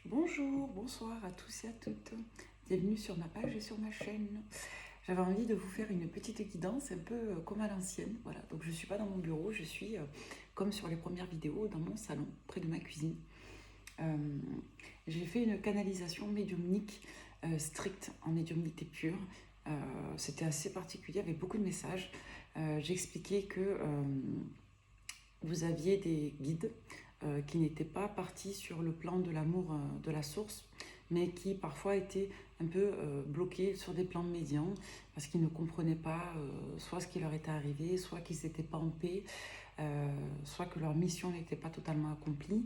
Bonjour, bonsoir à tous et à toutes. Bienvenue sur ma page et sur ma chaîne. J'avais envie de vous faire une petite guidance un peu comme à l'ancienne. Voilà, donc je ne suis pas dans mon bureau, je suis comme sur les premières vidéos dans mon salon, près de ma cuisine. Euh, j'ai fait une canalisation médiumnique stricte en médiumnité pure. C'était assez particulier avec beaucoup de messages. J'expliquais que vous aviez des guides qui n'étaient pas partis sur le plan de l'amour de la source, mais qui parfois étaient un peu bloqués sur des plans médians parce qu'ils ne comprenaient pas soit ce qui leur était arrivé, soit qu'ils n'étaient pas en paix, soit que leur mission n'était pas totalement accomplie.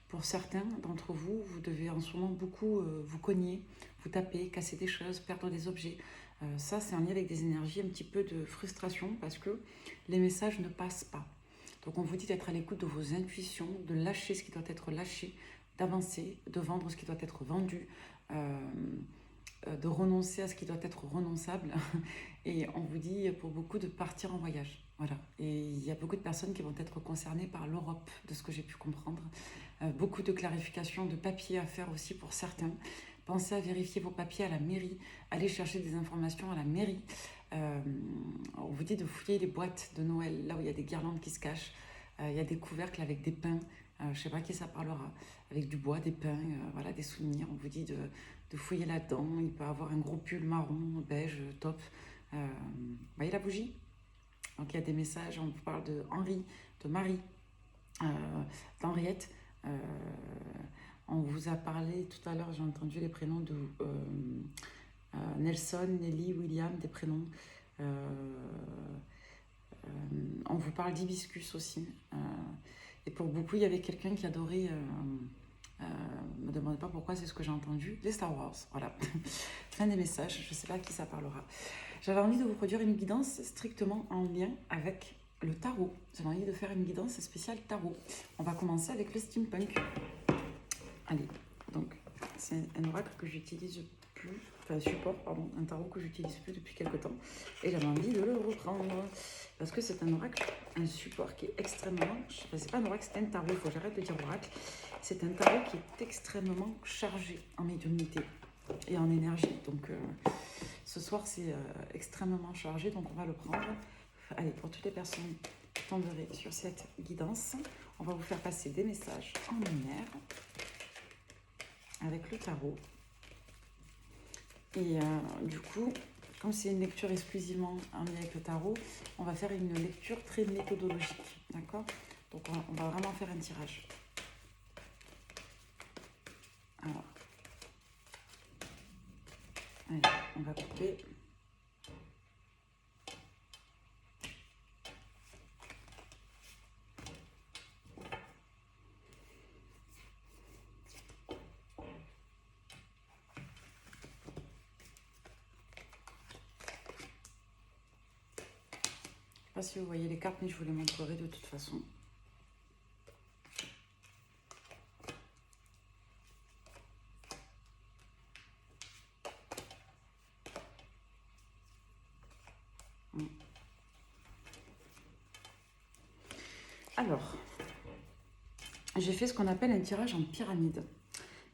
Pour certains d'entre vous, vous devez en ce moment beaucoup vous cogner, vous taper, casser des choses, perdre des objets. Ça, c'est en lien avec des énergies un petit peu de frustration parce que les messages ne passent pas. Donc on vous dit d'être à l'écoute de vos intuitions, de lâcher ce qui doit être lâché, d'avancer, de vendre ce qui doit être vendu, de renoncer à ce qui doit être renonçable. Et on vous dit pour beaucoup de partir en voyage. Voilà. Et il y a beaucoup de personnes qui vont être concernées par l'Europe, de ce que j'ai pu comprendre. Beaucoup de clarifications de papiers à faire aussi pour certains. Pensez à vérifier vos papiers à la mairie. Allez chercher des informations à la mairie. On vous dit de fouiller les boîtes de Noël, là où il y a des guirlandes qui se cachent. Il y a des couvercles avec des pains. Je ne sais pas qui ça parlera. Avec du bois, des pains, voilà, des souvenirs. On vous dit de fouiller là-dedans. Il peut avoir un gros pull marron, beige, top. Vous voyez la bougie? Donc il y a des messages. On vous parle de Henri, de Marie, euh, d'Henriette. Euh, on vous a parlé tout à l'heure, j'ai entendu les prénoms de Nelson, Nelly, William, des prénoms. Euh, on vous parle d'hibiscus aussi. Et pour beaucoup, il y avait quelqu'un qui adorait. Me demandez pas pourquoi, c'est ce que j'ai entendu. Les Star Wars, voilà. Fin des messages, je ne sais pas à qui ça parlera. J'avais envie de vous produire une guidance strictement en lien avec le tarot. J'avais envie de faire une guidance spéciale tarot. On va commencer avec le steampunk. Allez, donc c'est un oracle que j'utilise plus, enfin support, pardon, un tarot que j'utilise plus depuis quelques temps. Et j'avais envie de le reprendre parce que c'est un oracle, un support qui est extrêmement, enfin c'est pas un oracle, c'est un tarot, il faut que j'arrête de dire oracle. C'est un tarot qui est extrêmement chargé en médiumnité et en énergie. Donc ce soir c'est extrêmement chargé, donc on va le prendre. Allez, pour toutes les personnes qui tomberaient sur cette guidance, on va vous faire passer des messages en lumière avec le tarot. Et du coup, comme c'est une lecture exclusivement en lien avec le tarot, on va faire une lecture très méthodologique, d'accord? Donc on va vraiment faire un tirage. Alors, allez, on va couper. Je ne sais pas si vous voyez les cartes, mais je vous les montrerai de toute façon. Alors, j'ai fait ce qu'on appelle un tirage en pyramide.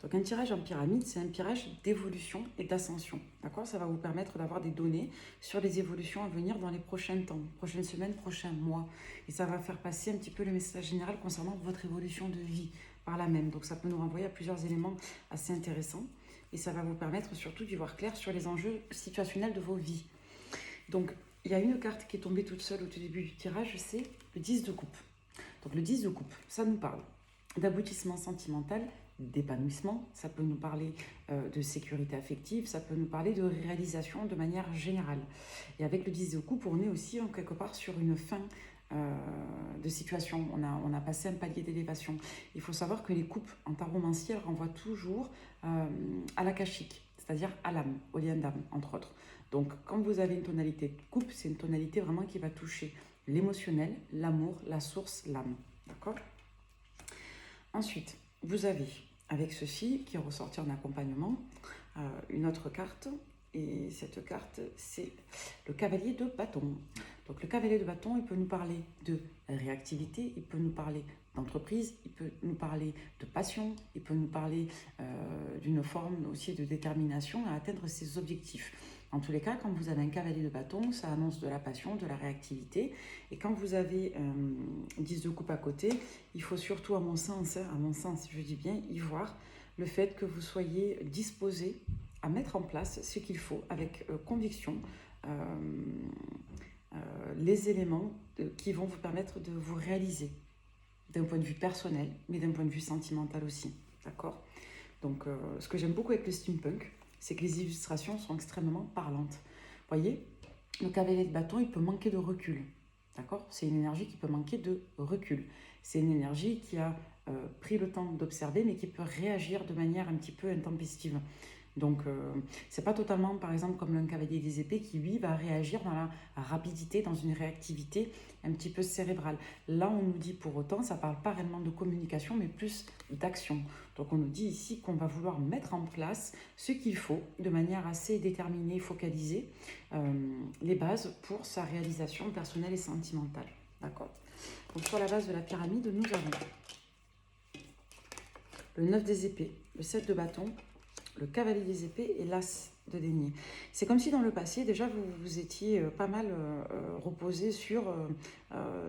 Donc un tirage en pyramide, c'est un tirage d'évolution et d'ascension. D'accord? Ça va vous permettre d'avoir des données sur les évolutions à venir dans les prochains temps, prochaines semaines, prochains mois. Et ça va faire passer un petit peu le message général concernant votre évolution de vie par là même. Donc ça peut nous renvoyer à plusieurs éléments assez intéressants. Et ça va vous permettre surtout d'y voir clair sur les enjeux situationnels de vos vies. Donc il y a une carte qui est tombée toute seule au tout début du tirage, c'est le 10 de coupe. Donc le 10 de coupe, ça nous parle d'aboutissement sentimental, d'épanouissement, ça peut nous parler de sécurité affective, ça peut nous parler de réalisation de manière générale. Et avec le 10 de coupe, on est aussi en quelque part sur une fin de situation. On a passé un palier d'élévation. Il faut savoir que les coupes en taromanciel renvoient toujours à l'akashique, c'est-à-dire à l'âme, au lien d'âme, entre autres. Donc quand vous avez une tonalité de coupe, c'est une tonalité vraiment qui va toucher l'émotionnel, l'amour, la source, l'âme. D'accord? Ensuite, vous avez, avec ceci, qui est ressorti en accompagnement, une autre carte. Et cette carte, c'est le cavalier de bâton. Donc le cavalier de bâton, il peut nous parler de réactivité, il peut nous parler d'entreprise, il peut nous parler de passion, il peut nous parler d'une forme aussi de détermination à atteindre ses objectifs. En tous les cas, quand vous avez un cavalier de bâton, ça annonce de la passion, de la réactivité. Et quand vous avez 10 de coupe à côté, il faut surtout, à mon sens, je dis bien, y voir le fait que vous soyez disposé à mettre en place ce qu'il faut avec conviction, les éléments qui vont vous permettre de vous réaliser d'un point de vue personnel, mais d'un point de vue sentimental aussi. D'accord ? Donc, ce que j'aime beaucoup avec le steampunk, c'est que les illustrations sont extrêmement parlantes. Vous voyez, le cavalier de bâton, il peut manquer de recul. D'accord ? C'est une énergie qui peut manquer de recul. C'est une énergie qui a pris le temps d'observer, mais qui peut réagir de manière un petit peu intempestive. Donc, c'est pas totalement, par exemple, comme un cavalier des épées qui, lui, va réagir dans la rapidité, dans une réactivité un petit peu cérébrale. Là, on nous dit pour autant, ça parle pas réellement de communication, mais plus d'action. Donc, on nous dit ici qu'on va vouloir mettre en place ce qu'il faut de manière assez déterminée, focalisée, les bases pour sa réalisation personnelle et sentimentale. D'accord ? Donc, sur la base de la pyramide, nous avons le 9 des épées, le 7 de bâton, le cavalier des épées et l'as de denier. C'est comme si dans le passé, déjà, vous étiez pas mal reposé sur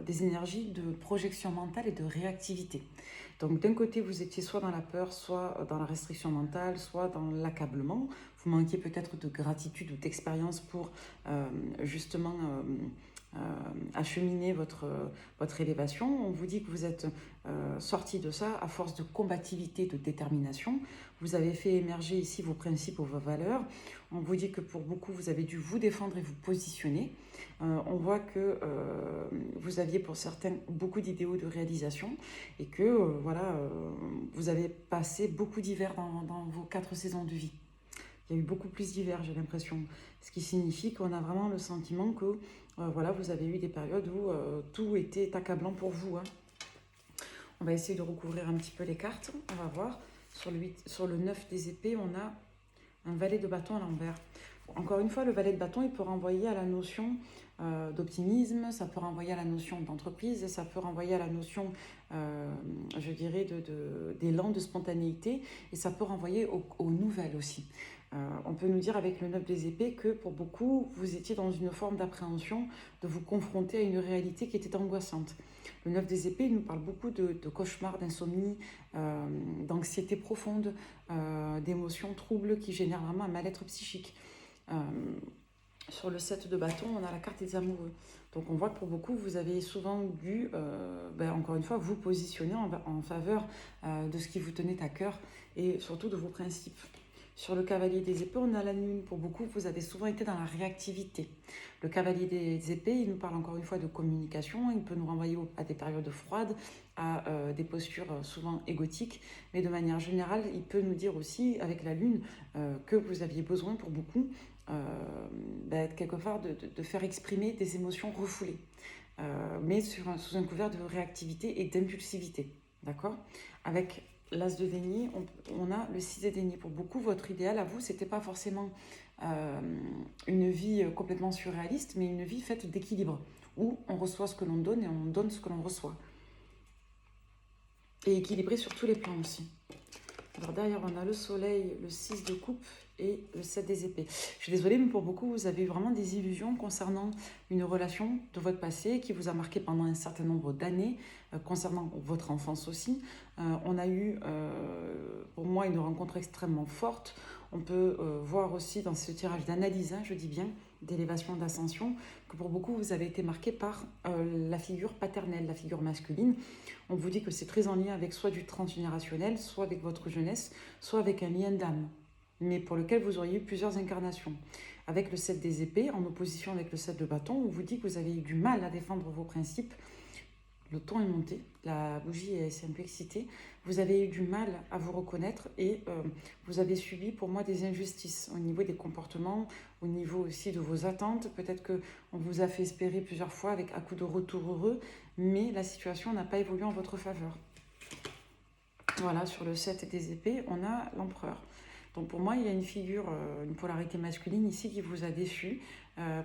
des énergies de projection mentale et de réactivité. Donc, d'un côté, vous étiez soit dans la peur, soit dans la restriction mentale, soit dans l'accablement. Vous manquiez peut-être de gratitude ou d'expérience pour justement acheminer votre élévation. On vous dit que vous êtes sorti de ça à force de combativité, de détermination. Vous avez fait émerger ici vos principes ou vos valeurs. On vous dit que pour beaucoup, vous avez dû vous défendre et vous positionner. On voit que vous aviez pour certains beaucoup d'idéaux de réalisation et que vous avez passé beaucoup d'hiver dans vos 4 saisons de vie. Il y a eu beaucoup plus d'hiver, j'ai l'impression. Ce qui signifie qu'on a vraiment le sentiment que vous avez eu des périodes où tout était accablant pour vous. On va essayer de recouvrir un petit peu les cartes. On va voir. Sur le 9 des épées, on a un valet de bâton à l'envers. Encore une fois, le valet de bâton, il peut renvoyer à la notion d'optimisme, ça peut renvoyer à la notion d'entreprise, ça peut renvoyer à la notion, je dirais, d'élan, de spontanéité, et ça peut renvoyer aux nouvelles aussi. On peut nous dire avec le 9 des épées que pour beaucoup, vous étiez dans une forme d'appréhension de vous confronter à une réalité qui était angoissante. Le 9 des épées, il nous parle beaucoup de cauchemars, d'insomnie, d'anxiété profonde, d'émotions troubles qui génèrent vraiment un mal-être psychique. Sur le 7 de bâton, on a la carte des amoureux. Donc on voit que pour beaucoup, vous avez souvent dû, encore une fois, vous positionner en faveur de ce qui vous tenait à cœur et surtout de vos principes. Sur le cavalier des épées, on a la lune. Pour beaucoup, vous avez souvent été dans la réactivité. Le cavalier des épées, il nous parle encore une fois de communication. Il peut nous renvoyer à des périodes froides, à des postures souvent égotiques. Mais de manière générale, il peut nous dire aussi, avec la lune, que vous aviez besoin pour beaucoup, quelque part, de faire exprimer des émotions refoulées. Mais sous un couvert de réactivité et d'impulsivité. D'accord ? Avec l'as de denier, on a le 6 de denier. Pour beaucoup, votre idéal à vous, c'était pas forcément une vie complètement surréaliste, mais une vie faite d'équilibre, où on reçoit ce que l'on donne et on donne ce que l'on reçoit. Et équilibré sur tous les plans aussi. Alors derrière, on a le soleil, le 6 de coupe et le 7 des épées. Je suis désolée, mais pour beaucoup, vous avez eu vraiment des illusions concernant une relation de votre passé qui vous a marqué pendant un certain nombre d'années, concernant votre enfance aussi. On a eu, pour moi, une rencontre extrêmement forte. On peut voir aussi dans ce tirage d'analyse, je dis bien, d'élévation, d'ascension, que pour beaucoup, vous avez été marqué par la figure paternelle, la figure masculine. On vous dit que c'est très en lien avec soit du transgénérationnel, soit avec votre jeunesse, soit avec un lien d'âme, mais pour lequel vous auriez eu plusieurs incarnations. Avec le 7 des épées, en opposition avec le 7 de bâton, on vous dit que vous avez eu du mal à défendre vos principes. Le ton est monté, la bougie est un peu excitée. Vous avez eu du mal à vous reconnaître et vous avez subi pour moi des injustices au niveau des comportements, au niveau aussi de vos attentes. Peut-être qu'on vous a fait espérer plusieurs fois avec à coup de retour heureux, mais la situation n'a pas évolué en votre faveur. Voilà, sur le 7 des épées, on a l'empereur. Donc pour moi, il y a une figure, une polarité masculine ici qui vous a déçu,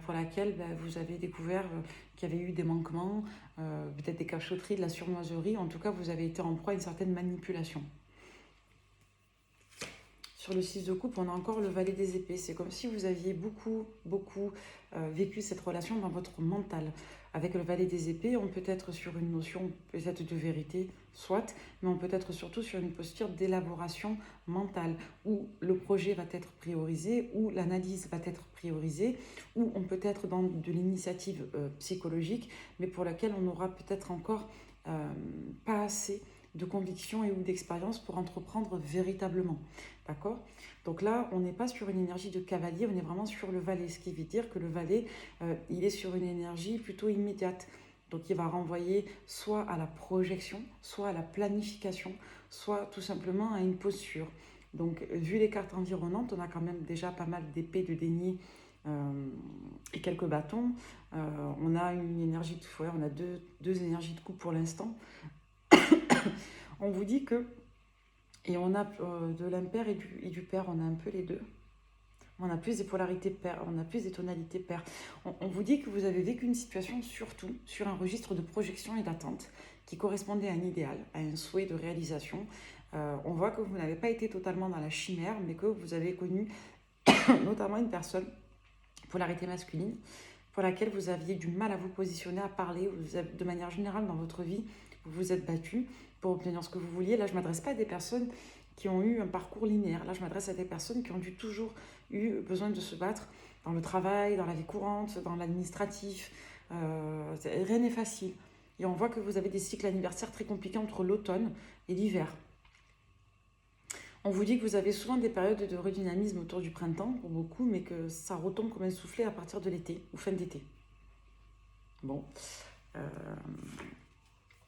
pour laquelle vous avez découvert qu'il y avait eu des manquements, peut-être des cachotteries, de la surnoiserie. En tout cas, vous avez été en proie à une certaine manipulation. Sur le 6 de coupe, on a encore le valet des épées. C'est comme si vous aviez beaucoup vécu cette relation dans votre mental. Avec le valet des épées, on peut être sur une notion peut-être de vérité, soit, mais on peut être surtout sur une posture d'élaboration mentale, où le projet va être priorisé, où l'analyse va être priorisée, où on peut être dans de l'initiative psychologique, mais pour laquelle on n'aura peut-être encore pas assez de conviction et ou d'expérience pour entreprendre véritablement. D'accord? Donc là, on n'est pas sur une énergie de cavalier, on est vraiment sur le valet, ce qui veut dire que le valet, il est sur une énergie plutôt immédiate. Donc il va renvoyer soit à la projection, soit à la planification, soit tout simplement à une posture. Donc vu les cartes environnantes, on a quand même déjà pas mal d'épées, de denier et quelques bâtons. On a une énergie de fouet, on a deux énergies de coupe pour l'instant. On vous dit que, et on a de l'impair et du pair, on a un peu les deux. On a plus des polarités paires, on a plus des tonalités paires. On vous dit que vous avez vécu une situation surtout sur un registre de projection et d'attente qui correspondait à un idéal, à un souhait de réalisation. On voit que vous n'avez pas été totalement dans la chimère, mais que vous avez connu notamment une personne, polarité masculine, pour laquelle vous aviez du mal à vous positionner, à parler. De manière générale dans votre vie, vous vous êtes battu pour obtenir ce que vous vouliez. Là, je ne m'adresse pas à des personnes qui ont eu un parcours linéaire. Là, je m'adresse à des personnes qui ont toujours eu besoin de se battre dans le travail, dans la vie courante, dans l'administratif. Rien n'est facile. Et on voit que vous avez des cycles anniversaires très compliqués entre l'automne et l'hiver. On vous dit que vous avez souvent des périodes de redynamisme autour du printemps, pour beaucoup, mais que ça retombe comme un soufflet à partir de l'été, ou fin d'été. Bon.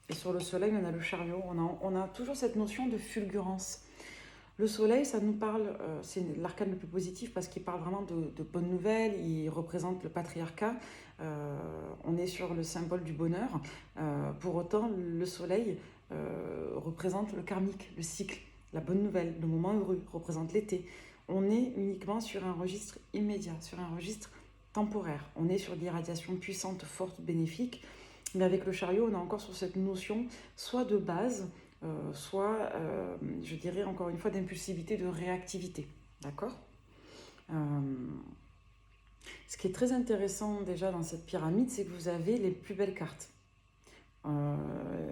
Et sur le soleil, on a le chariot. On a toujours cette notion de fulgurance. Le soleil, ça nous parle, c'est l'arcane le plus positif parce qu'il parle vraiment de bonnes nouvelles, il représente le patriarcat, on est sur le symbole du bonheur. Pour autant, le soleil représente le karmique, le cycle, la bonne nouvelle, le moment heureux, représente l'été. On est uniquement sur un registre immédiat, sur un registre temporaire. On est sur des radiations puissantes, fortes, bénéfiques, mais avec le chariot, on est encore sur cette notion soit de base, soit, je dirais encore une fois, d'impulsivité, de réactivité. D'accord ? Ce qui est très intéressant déjà dans cette pyramide, c'est que vous avez les plus belles cartes.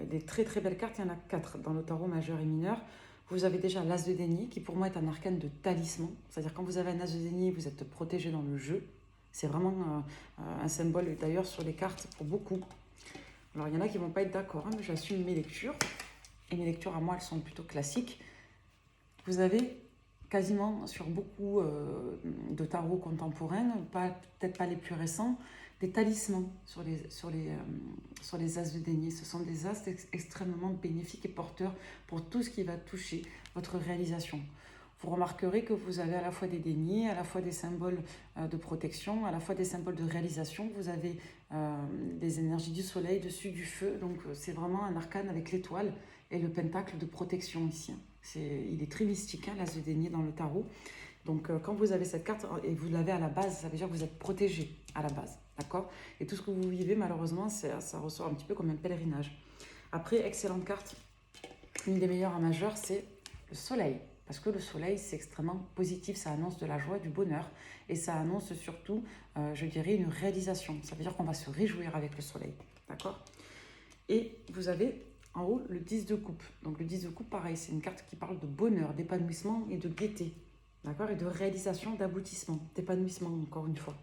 Des très très belles cartes, il y en a 4 dans le tarot majeur et mineur. Vous avez déjà l'as de denier, qui pour moi est un arcane de talisman. C'est-à-dire quand vous avez un as de denier, vous êtes protégé dans le jeu. C'est vraiment un symbole d'ailleurs sur les cartes pour beaucoup. Alors il y en a qui ne vont pas être d'accord, mais j'assume mes lectures. Et mes lectures à moi, elles sont plutôt classiques. Vous avez quasiment sur beaucoup de tarots contemporains, peut-être pas les plus récents, des talismans sur les as de denier. Ce sont des as extrêmement bénéfiques et porteurs pour tout ce qui va toucher votre réalisation. Vous remarquerez que vous avez à la fois des deniers, à la fois des symboles de protection, à la fois des symboles de réalisation. Vous avez des énergies du soleil, dessus du feu. Donc c'est vraiment un arcane avec l'étoile et le pentacle de protection ici. Il est très mystique, hein, l'as de denier dans le tarot. Donc quand vous avez cette carte et vous l'avez à la base, ça veut dire que vous êtes protégé à la base. D'accord ? Et tout ce que vous vivez, malheureusement, ça ressort un petit peu comme un pèlerinage. Après, excellente carte. Une des meilleures en majeur, c'est le soleil. Parce que le soleil, c'est extrêmement positif, ça annonce de la joie, du bonheur. Et ça annonce surtout, je dirais, une réalisation. Ça veut dire qu'on va se réjouir avec le soleil. D'accord ? Et vous avez en haut le 10 de coupe. Donc le 10 de coupe, pareil, c'est une carte qui parle de bonheur, d'épanouissement et de gaieté. D'accord ? Et de réalisation, d'aboutissement, d'épanouissement, encore une fois.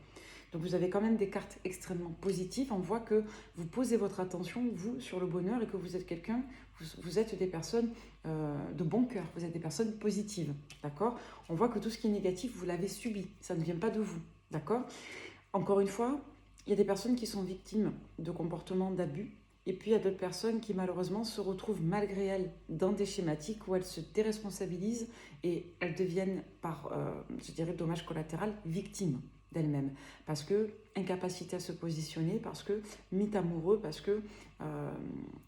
Donc vous avez quand même des cartes extrêmement positives. On voit que vous posez votre attention, vous, sur le bonheur et que vous êtes quelqu'un, vous êtes des personnes de bon cœur, vous êtes des personnes positives. D'accord ? On voit que tout ce qui est négatif, vous l'avez subi. Ça ne vient pas de vous. D'accord ? Encore une fois, il y a des personnes qui sont victimes de comportements d'abus. Et puis il y a d'autres personnes qui malheureusement se retrouvent malgré elles dans des schématiques où elles se déresponsabilisent et elles deviennent par, je dirais, dommage collatéral, victimes d'elles-mêmes. Parce que incapacité à se positionner, parce que mythe amoureux, parce que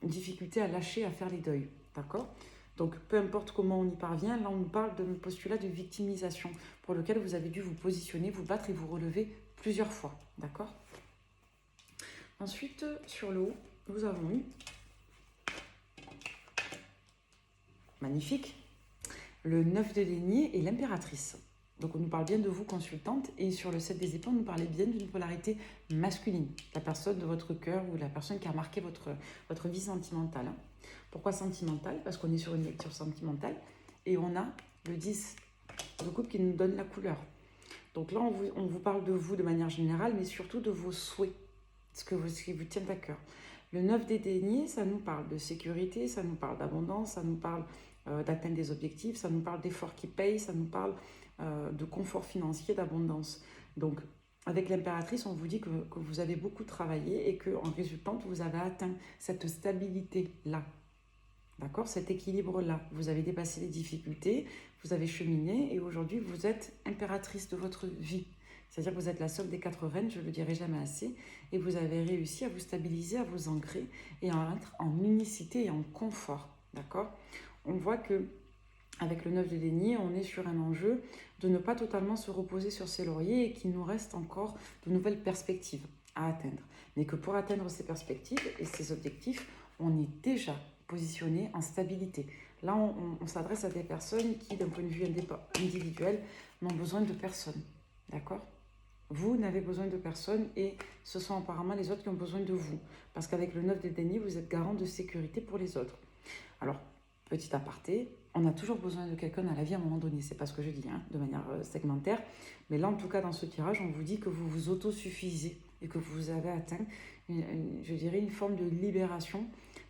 difficulté à lâcher, à faire les deuils. D'accord ? Donc, peu importe comment on y parvient, là, on nous parle d'un postulat de victimisation pour lequel vous avez dû vous positionner, vous battre et vous relever plusieurs fois. D'accord? Ensuite, sur le haut, nous avons eu, magnifique, le 9 de denier et l'impératrice. Donc on nous parle bien de vous, consultante, et sur le 7 des épées, on nous parlait bien d'une polarité masculine, la personne de votre cœur ou la personne qui a marqué votre vie sentimentale. Pourquoi sentimentale? Parce qu'on est sur une lecture sentimentale, et on a le 10 de coupe qui nous donne la couleur. Donc là, on vous parle de vous de manière générale, mais surtout de vos souhaits, ce qui vous tient à cœur. Le 9 des deniers, ça nous parle de sécurité, ça nous parle d'abondance, ça nous parle d'atteindre des objectifs, ça nous parle d'efforts qui payent, ça nous parle de confort financier, d'abondance. Donc, avec l'impératrice, on vous dit que vous avez beaucoup travaillé et qu'en résultante, vous avez atteint cette stabilité-là. D'accord? Cet équilibre-là. Vous avez dépassé les difficultés, vous avez cheminé et aujourd'hui, vous êtes impératrice de votre vie. C'est-à-dire que vous êtes la seule des 4 reines, je ne le dirai jamais assez, et vous avez réussi à vous stabiliser, à vous ancrer et à être en unicité et en confort. D'accord? On voit que avec le 9 de denier, on est sur un enjeu de ne pas totalement se reposer sur ses lauriers et qu'il nous reste encore de nouvelles perspectives à atteindre. Mais que pour atteindre ces perspectives et ces objectifs, on est déjà positionné en stabilité. Là, on s'adresse à des personnes qui, d'un point de vue individuel, n'ont besoin de personne. D'accord? Vous n'avez besoin de personne et ce sont apparemment les autres qui ont besoin de vous. Parce qu'avec le 9 de denier, vous êtes garant de sécurité pour les autres. Alors, petit aparté, on a toujours besoin de quelqu'un dans la vie à un moment donné, c'est pas ce que je dis, de manière segmentaire, mais là en tout cas dans ce tirage, on vous dit que vous vous autosuffisez et que vous avez atteint, je dirais, une forme de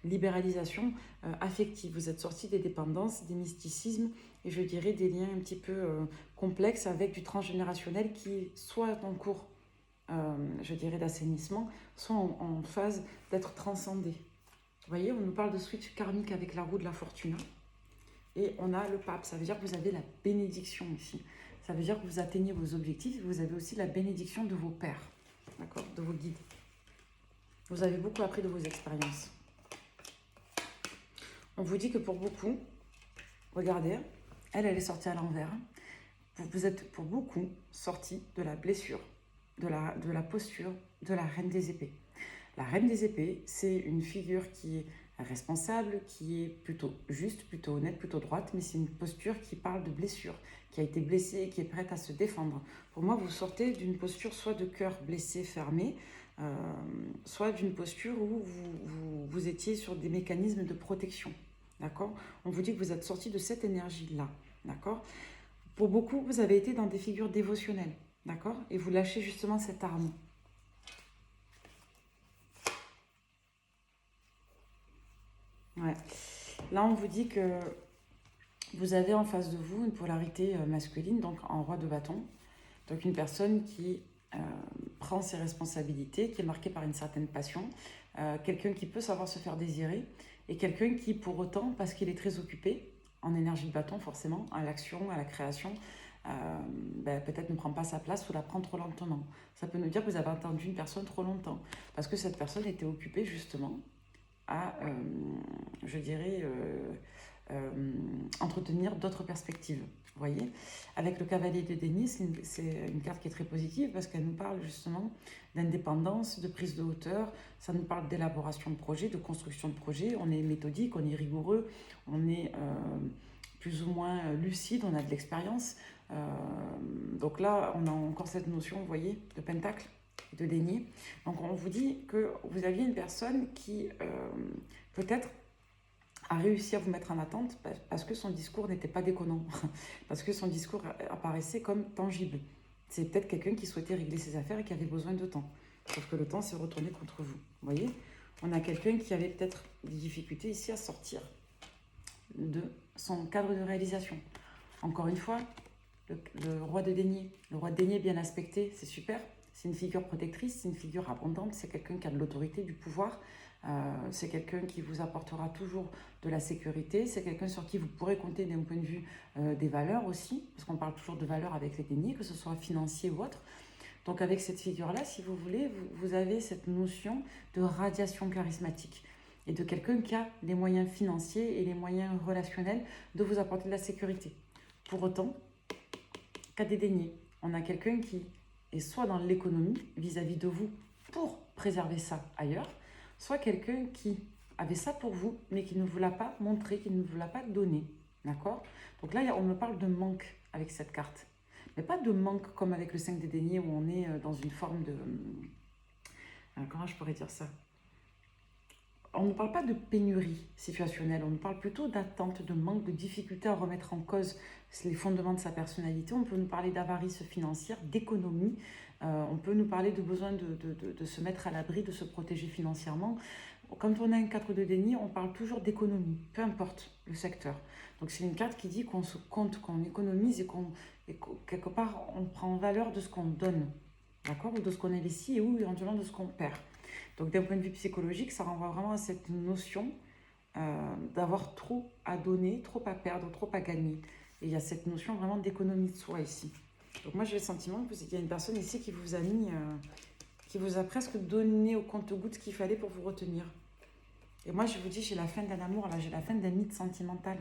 libéralisation affective. Vous êtes sorti des dépendances, des mysticismes et je dirais des liens un petit peu complexes avec du transgénérationnel qui soit en cours, je dirais, d'assainissement, soit en phase d'être transcendé. Vous voyez, on nous parle de switch karmique avec la roue de la fortune. Et on a le pape, ça veut dire que vous avez la bénédiction ici. Ça veut dire que vous atteignez vos objectifs, vous avez aussi la bénédiction de vos pères, d'accord, de vos guides. Vous avez beaucoup appris de vos expériences. On vous dit que pour beaucoup, regardez, elle est sortie à l'envers. Vous êtes pour beaucoup sorti de la blessure, de la posture de la reine des épées. La reine des épées, c'est une figure qui est responsable, qui est plutôt juste, plutôt honnête, plutôt droite, mais c'est une posture qui parle de blessure, qui a été blessée et qui est prête à se défendre. Pour moi, vous sortez d'une posture soit de cœur blessé, fermé, soit d'une posture où vous étiez sur des mécanismes de protection. D'accord? On vous dit que vous êtes sorti de cette énergie-là. D'accord? Pour beaucoup, vous avez été dans des figures dévotionnelles. D'accord? Et vous lâchez justement cette arme. Ouais. Là, on vous dit que vous avez en face de vous une polarité masculine, donc en roi de bâton. Donc une personne qui prend ses responsabilités, qui est marquée par une certaine passion, quelqu'un qui peut savoir se faire désirer, et quelqu'un qui, pour autant, parce qu'il est très occupé, en énergie de bâton forcément, à l'action, à la création, peut-être ne prend pas sa place ou la prend trop lentement. Ça peut nous dire que vous avez attendu une personne trop longtemps, parce que cette personne était occupée justement à, je dirais, entretenir d'autres perspectives. Vous voyez, avec le cavalier de denier, c'est une carte qui est très positive parce qu'elle nous parle justement d'indépendance, de prise de hauteur, ça nous parle d'élaboration de projet, de construction de projet, on est méthodique, on est rigoureux, on est plus ou moins lucide, on a de l'expérience. Donc là, on a encore cette notion, vous voyez, de pentacle, de denier. Donc on vous dit que vous aviez une personne qui peut-être a réussi à vous mettre en attente parce que son discours n'était pas déconnant, parce que son discours apparaissait comme tangible. C'est peut-être quelqu'un qui souhaitait régler ses affaires et qui avait besoin de temps. Sauf que le temps s'est retourné contre vous. Vous voyez, on a quelqu'un qui avait peut-être des difficultés ici à sortir de son cadre de réalisation. Encore une fois, le roi de denier. Le roi de denier bien aspecté, c'est super. C'est une figure protectrice, c'est une figure abondante, c'est quelqu'un qui a de l'autorité, du pouvoir. C'est quelqu'un qui vous apportera toujours de la sécurité, c'est quelqu'un sur qui vous pourrez compter d'un point de vue des valeurs aussi, parce qu'on parle toujours de valeurs avec les deniers, que ce soit financier ou autre. Donc avec cette figure-là, si vous voulez, vous avez cette notion de radiation charismatique. et de quelqu'un qui a les moyens financiers et les moyens relationnels de vous apporter de la sécurité. Pour autant, cas dédaigné, on a quelqu'un qui est soit dans l'économie vis-à-vis de vous pour préserver ça ailleurs, soit quelqu'un qui avait ça pour vous, mais qui ne vous l'a pas montré, qui ne vous l'a pas donné. D'accord? Donc là, on me parle de manque avec cette carte. Mais pas de manque comme avec le 5 des deniers où on est dans une forme de... comment je pourrais dire ça? On ne parle pas de pénurie situationnelle, on nous parle plutôt d'attente, de manque, de difficulté à remettre en cause les fondements de sa personnalité. On peut nous parler d'avarice financière, d'économie. On peut nous parler de besoin de se mettre à l'abri, de se protéger financièrement. Quand on a une carte de déni, on parle toujours d'économie, peu importe le secteur. Donc c'est une carte qui dit qu'on se compte, qu'on économise et quelque part on prend en valeur de ce qu'on donne, d'accord, ou de ce qu'on investit ou éventuellement de ce qu'on perd. Donc d'un point de vue psychologique, ça renvoie vraiment à cette notion d'avoir trop à donner, trop à perdre, trop à gagner. Et il y a cette notion vraiment d'économie de soi ici. Donc moi j'ai le sentiment qu'il y a une personne ici qui vous a mis, qui vous a presque donné au compte-gouttes ce qu'il fallait pour vous retenir. Et moi je vous dis, j'ai la fin d'un amour, là j'ai la fin d'un mythe sentimental.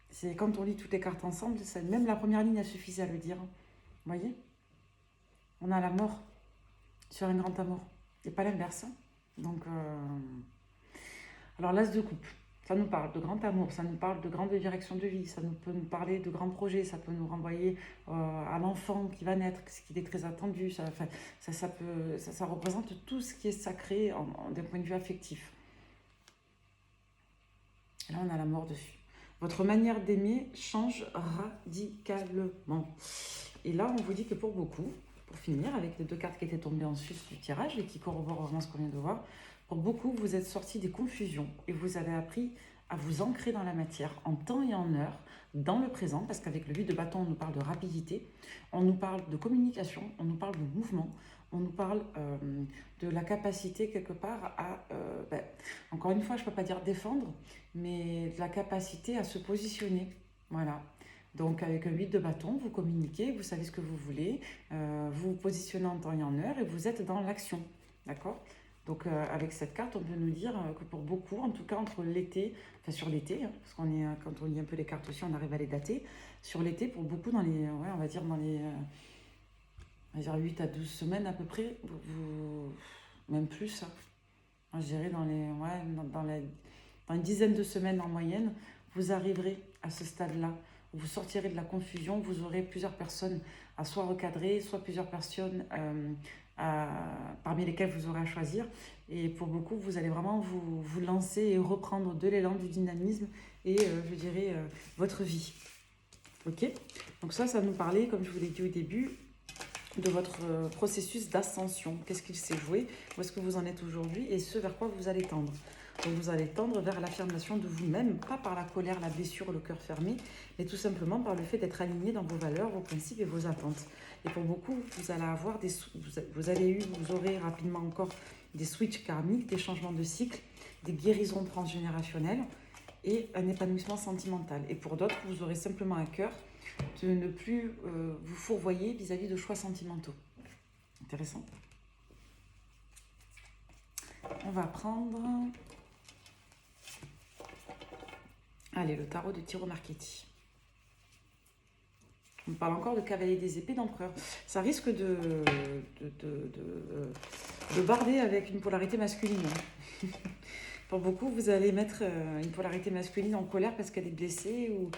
C'est quand on lit toutes les cartes ensemble, même la première ligne, elle suffisait à le dire. Vous voyez? On a la mort sur un grand amour. Et pas l'inverse. Donc, alors l'as de coupe, ça nous parle de grand amour, ça nous parle de grande direction de vie, ça peut nous parler de grands projets, ça peut nous renvoyer à l'enfant qui va naître, ce qui est très attendu, ça représente tout ce qui est sacré d'un point de vue affectif. Et là, on a la mort dessus. Votre manière d'aimer change radicalement. Et là, on vous dit que pour beaucoup, pour finir, avec les deux cartes qui étaient tombées en sus du tirage et qui corroborent vraiment ce qu'on vient de voir, pour beaucoup, vous êtes sortis des confusions et vous avez appris à vous ancrer dans la matière en temps et en heure, dans le présent, parce qu'avec le 8 de bâton, on nous parle de rapidité, on nous parle de communication, on nous parle de mouvement, on nous parle de la capacité quelque part à, encore une fois, je ne peux pas dire défendre, mais de la capacité à se positionner. Voilà. Donc avec un 8 de bâton, vous communiquez, vous savez ce que vous voulez, vous vous positionnez en temps et en heure et vous êtes dans l'action. D'accord? Donc avec cette carte, on peut nous dire que pour beaucoup, en tout cas entre l'été, enfin sur l'été, parce qu'on est, quand on lit un peu les cartes aussi, on arrive à les dater, sur l'été, pour beaucoup, dans les, on va dire dans les on va dire 8 à 12 semaines à peu près, même plus, hein. Je dirais dans une dizaine de semaines en moyenne, vous arriverez à ce stade-là. Vous sortirez de la confusion, vous aurez plusieurs personnes à soit recadrer, soit plusieurs personnes parmi lesquelles vous aurez à choisir. Et pour beaucoup, vous allez vraiment vous lancer et reprendre de l'élan, du dynamisme et, je dirais, votre vie. Ok? Donc ça nous parlait, comme je vous l'ai dit au début, de votre processus d'ascension. Qu'est-ce qu'il s'est joué? Où est-ce que vous en êtes aujourd'hui? Et ce vers quoi vous allez tendre? Donc vous allez tendre vers l'affirmation de vous-même, pas par la colère, la blessure, le cœur fermé, mais tout simplement par le fait d'être aligné dans vos valeurs, vos principes et vos attentes. Et pour beaucoup, vous allez avoir vous aurez rapidement encore des switches karmiques, des changements de cycle, des guérisons transgénérationnelles et un épanouissement sentimental. Et pour d'autres, vous aurez simplement à cœur de ne plus vous fourvoyer vis-à-vis de choix sentimentaux. Intéressant. On va prendre... Allez, le tarot de Tiro Marchetti. On parle encore de cavalier des épées, d'empereur. Ça risque de barder avec une polarité masculine. Pour beaucoup, vous allez mettre une polarité masculine en colère parce qu'elle est blessée ou...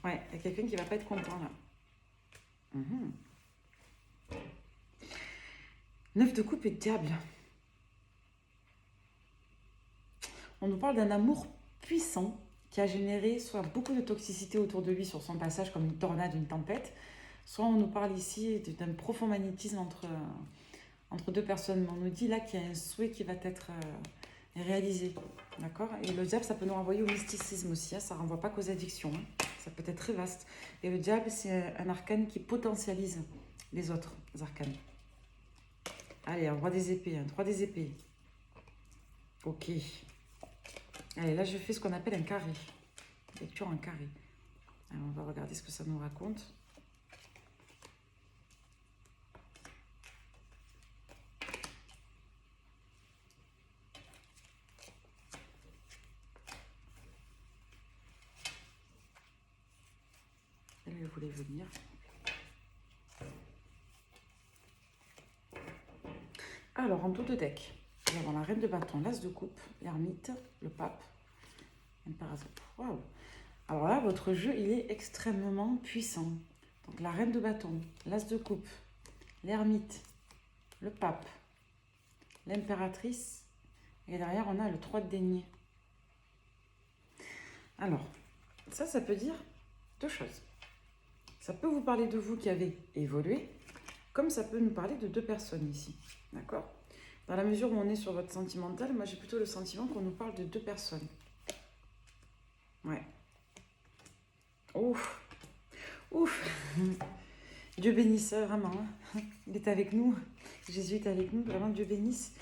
Ouais, il y a quelqu'un qui ne va pas être content là. 9 de coupe et de diable. On nous parle d'un amour puissant qui a généré soit beaucoup de toxicité autour de lui sur son passage comme une tornade, une tempête, soit on nous parle ici d'un profond magnétisme entre deux personnes. On nous dit là qu'il y a un souhait qui va être réalisé, d'accord? Et le diable, ça peut nous renvoyer au mysticisme aussi, hein, ça ne renvoie pas qu'aux addictions, hein. Ça peut être très vaste. Et le diable, c'est un arcane qui potentialise les autres arcanes. Allez, un roi des épées, un 3 des épées. Ok. Allez, là, je fais ce qu'on appelle un carré. Lecture en carré. Alors, on va regarder ce que ça nous raconte. il voulait venir. Alors, en dos de deck, nous avons la reine de bâton, l'as de coupe, l'ermite, le pape, l'impératrice. Waouh! Alors là, votre jeu, il est extrêmement puissant. Donc, la reine de bâton, l'as de coupe, l'ermite, le pape, l'impératrice, et derrière, on a le 3 de denier. Alors, ça peut dire deux choses. Ça peut vous parler de vous qui avez évolué, comme ça peut nous parler de deux personnes ici. D'accord? Dans la mesure où on est sur votre sentimental, moi j'ai plutôt le sentiment qu'on nous parle de deux personnes. Ouais. Ouf. Ouf. Dieu bénisse, vraiment. Hein. Il est avec nous. Jésus est avec nous. Vraiment, Dieu bénisse.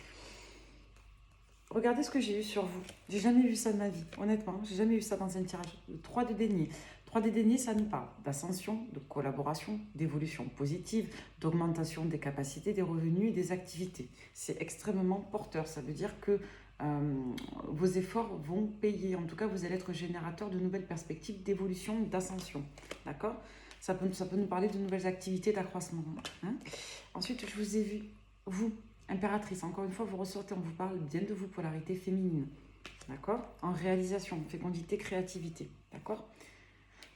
Regardez ce que j'ai eu sur vous. J'ai jamais vu ça de ma vie. Honnêtement, j'ai jamais eu ça dans un tirage. Le 3 de denier. 3 de denier, ça nous parle d'ascension, de collaboration, d'évolution positive, d'augmentation des capacités, des revenus et des activités. C'est extrêmement porteur. Ça veut dire que vos efforts vont payer. En tout cas, vous allez être générateur de nouvelles perspectives d'évolution, d'ascension. D'accord ? Ça peut nous parler de nouvelles activités, d'accroissement. Hein. Ensuite, je vous ai vu, vous, impératrice. Encore une fois, vous ressortez, on vous parle bien de vous, polarité féminine. D'accord ? En réalisation, fécondité, créativité. D'accord ?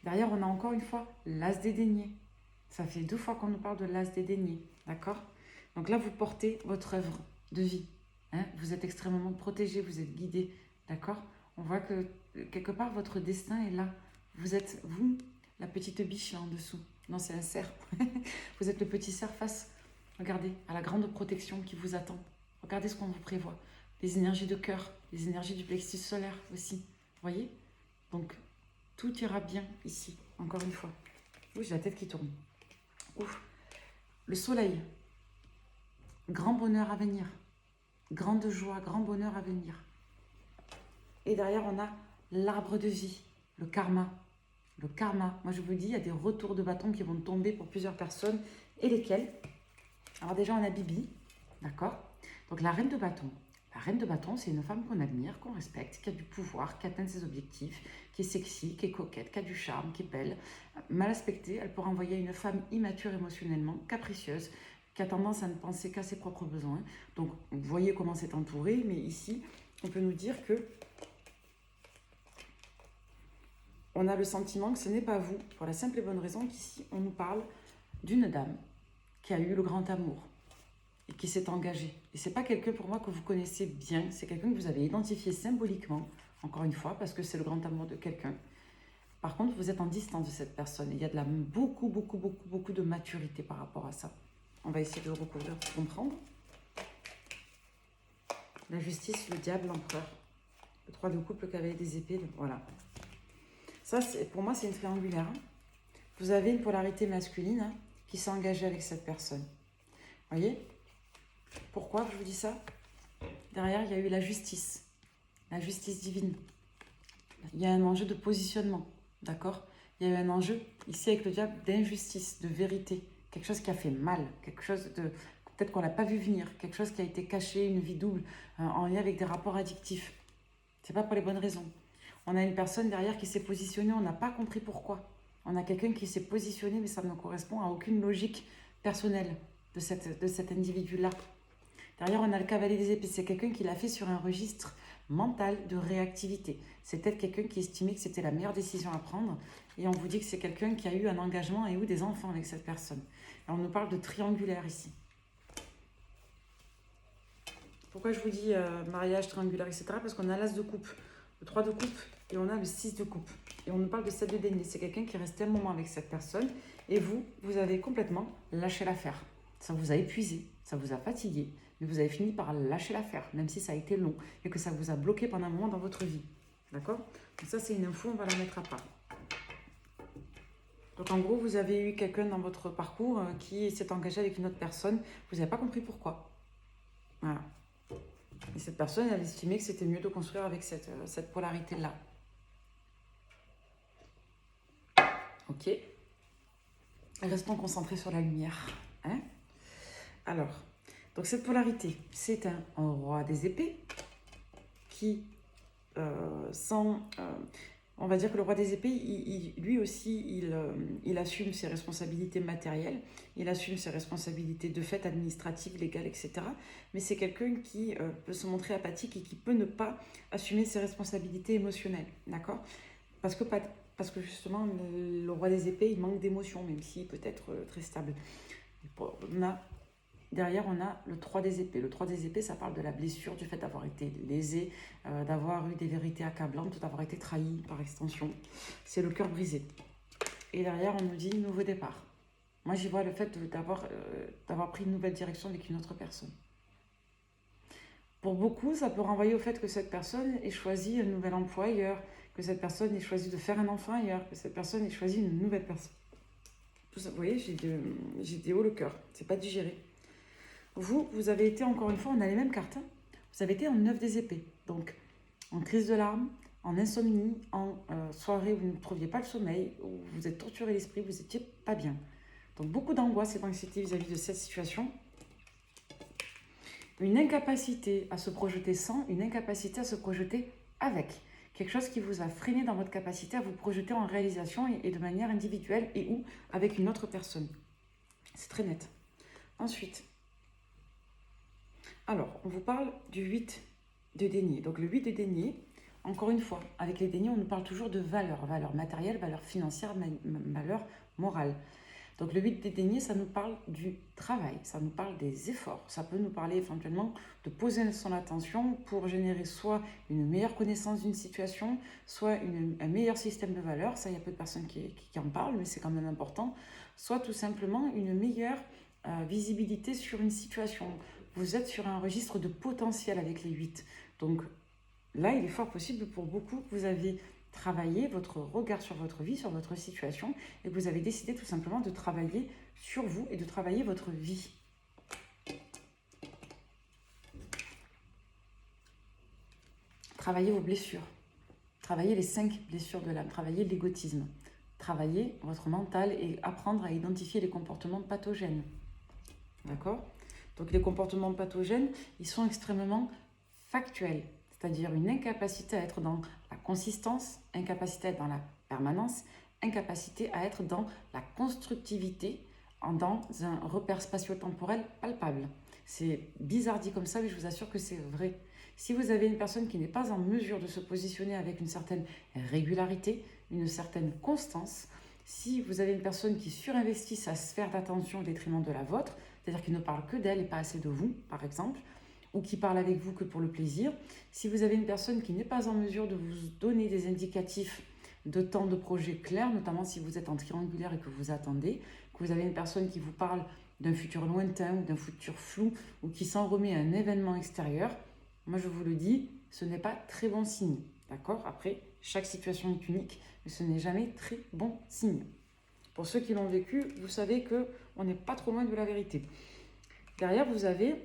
Derrière, on a encore une fois l'as des deniers. Ça fait 2 fois qu'on nous parle de l'as des deniers. D'accord ? Donc là, vous portez votre œuvre de vie. Hein, vous êtes extrêmement protégé, vous êtes guidé. D'accord ? On voit que quelque part, votre destin est là. Vous êtes, vous, la petite biche là en dessous. Non, c'est un cerf. Vous êtes le petit cerf face, regardez, à la grande protection qui vous attend. Regardez ce qu'on vous prévoit. Les énergies de cœur, les énergies du plexus solaire aussi. Vous voyez ? Donc, tout ira bien ici, encore une fois. Oui, j'ai la tête qui tourne. Ouf. Le soleil. Grand bonheur à venir. Grande joie, grand bonheur à venir. Et derrière, on a l'arbre de vie, le karma. Le karma. Moi, je vous dis, il y a des retours de bâton qui vont tomber pour plusieurs personnes. Et lesquels? Alors déjà, on a Bibi. D'accord? Donc, la reine de bâton. La reine de bâton, c'est une femme qu'on admire, qu'on respecte, qui a du pouvoir, qui atteint ses objectifs, qui est sexy, qui est coquette, qui a du charme, qui est belle. Mal aspectée, elle pourrait envoyer une femme immature émotionnellement, capricieuse, qui a tendance à ne penser qu'à ses propres besoins. Donc, vous voyez comment c'est entouré, mais ici, on peut nous dire que on a le sentiment que ce n'est pas vous, pour la simple et bonne raison qu'ici, on nous parle d'une dame qui a eu le grand amour et qui s'est engagée. Et ce n'est pas quelqu'un pour moi que vous connaissez bien, c'est quelqu'un que vous avez identifié symboliquement, encore une fois, parce que c'est le grand amour de quelqu'un. Par contre, vous êtes en distance de cette personne. Il y a beaucoup de maturité par rapport à ça. On va essayer de le recouvrir pour comprendre. La justice, le diable, l'empereur. Le 3 de coupe, le cavalier des épées, voilà. Ça, pour moi, c'est une triangulaire. Vous avez une polarité masculine qui s'est engagée avec cette personne. Voyez? Pourquoi je vous dis ça? Derrière, il y a eu la justice divine. Il y a un enjeu de positionnement, d'accord? Il y a eu un enjeu, ici avec le diable, d'injustice, de vérité. Quelque chose qui a fait mal, quelque chose de... Peut-être qu'on ne l'a pas vu venir, quelque chose qui a été caché, une vie double, en lien avec des rapports addictifs. C'est pas pour les bonnes raisons. On a une personne derrière qui s'est positionnée, on n'a pas compris pourquoi. On a quelqu'un qui s'est positionné, mais ça ne correspond à aucune logique personnelle de cet individu-là. Derrière, on a le cavalier des épées. C'est quelqu'un qui l'a fait sur un registre mental de réactivité. C'est peut-être quelqu'un qui estimait que c'était la meilleure décision à prendre. Et on vous dit que c'est quelqu'un qui a eu un engagement et eu des enfants avec cette personne. Et on nous parle de triangulaire ici. Pourquoi je vous dis mariage, triangulaire, etc. Parce qu'on a l'as de coupe, le 3 de coupe et on a le 6 de coupe. Et on nous parle de 7 de denier. C'est quelqu'un qui est resté un moment avec cette personne. Et vous avez complètement lâché l'affaire. Ça vous a épuisé, ça vous a fatigué. Mais vous avez fini par lâcher l'affaire, même si ça a été long et que ça vous a bloqué pendant un moment dans votre vie. D'accord? Donc ça, c'est une info, on va la mettre à part. Donc en gros, vous avez eu quelqu'un dans votre parcours qui s'est engagé avec une autre personne. Vous n'avez pas compris pourquoi. Voilà. Et cette personne, elle estimait que c'était mieux de construire avec cette polarité-là. Ok. Restons concentrés sur la lumière. Hein? Alors... Donc cette polarité, c'est un roi des épées qui, sans On va dire que le roi des épées, lui aussi, il assume ses responsabilités matérielles, il assume ses responsabilités de fait administratives, légales, etc. Mais c'est quelqu'un qui peut se montrer apathique et qui peut ne pas assumer ses responsabilités émotionnelles, d'accord? Parce que, parce que justement, le roi des épées, il manque d'émotion, même s'il peut être très stable. Derrière, on a le 3 des épées. Le 3 des épées, ça parle de la blessure, du fait d'avoir été lésé, d'avoir eu des vérités accablantes, d'avoir été trahi par extension. C'est le cœur brisé. Et derrière, on nous dit nouveau départ. Moi, j'y vois le fait d'avoir pris une nouvelle direction avec une autre personne. Pour beaucoup, ça peut renvoyer au fait que cette personne ait choisi un nouvel emploi ailleurs, que cette personne ait choisi de faire un enfant ailleurs, que cette personne ait choisi une nouvelle personne. Tout ça, vous voyez, j'ai des hauts le cœur. C'est pas digéré. Vous avez été, encore une fois, on a les mêmes cartes. Hein. Vous avez été en 9 des épées. Donc, en crise de larmes, en insomnie, en soirée où vous ne trouviez pas le sommeil, où vous êtes torturé l'esprit, vous n'étiez pas bien. Donc, beaucoup d'angoisse et d'anxiété vis-à-vis de cette situation. Une incapacité à se projeter sans, une incapacité à se projeter avec. Quelque chose qui vous a freiné dans votre capacité à vous projeter en réalisation et de manière individuelle et ou avec une autre personne. C'est très net. Ensuite, alors, on vous parle du 8 de denier. Donc le 8 de denier, encore une fois, avec les deniers, on nous parle toujours de valeur. Valeur matérielle, valeur financière, valeur morale. Donc le 8 de denier, ça nous parle du travail, ça nous parle des efforts. Ça peut nous parler éventuellement de poser son attention pour générer soit une meilleure connaissance d'une situation, soit un meilleur système de valeurs. Ça, il y a peu de personnes qui en parlent, mais c'est quand même important. Soit tout simplement une meilleure visibilité sur une situation. Vous êtes sur un registre de potentiel avec les 8. Donc là, il est fort possible pour beaucoup que vous avez travaillé votre regard sur votre vie, sur votre situation, et que vous avez décidé tout simplement de travailler sur vous et de travailler votre vie. Travaillez vos blessures. Travaillez les 5 blessures de l'âme. Travaillez l'égotisme. Travaillez votre mental et apprendre à identifier les comportements pathogènes. D'accord ? Donc les comportements pathogènes, ils sont extrêmement factuels, c'est-à-dire une incapacité à être dans la consistance, incapacité à être dans la permanence, incapacité à être dans la constructivité, dans un repère spatio-temporel palpable. C'est bizarre dit comme ça, mais je vous assure que c'est vrai. Si vous avez une personne qui n'est pas en mesure de se positionner avec une certaine régularité, une certaine constance, si vous avez une personne qui surinvestit sa sphère d'attention au détriment de la vôtre, c'est-à-dire qui ne parle que d'elle et pas assez de vous, par exemple, ou qui parle avec vous que pour le plaisir. Si vous avez une personne qui n'est pas en mesure de vous donner des indicatifs de temps de projet clairs, notamment si vous êtes en triangulaire et que vous attendez, que vous avez une personne qui vous parle d'un futur lointain ou d'un futur flou, ou qui s'en remet à un événement extérieur, moi je vous le dis, ce n'est pas très bon signe. D'accord ? Après, chaque situation est unique, mais ce n'est jamais très bon signe. Pour ceux qui l'ont vécu, vous savez qu'on n'est pas trop loin de la vérité. Derrière, vous avez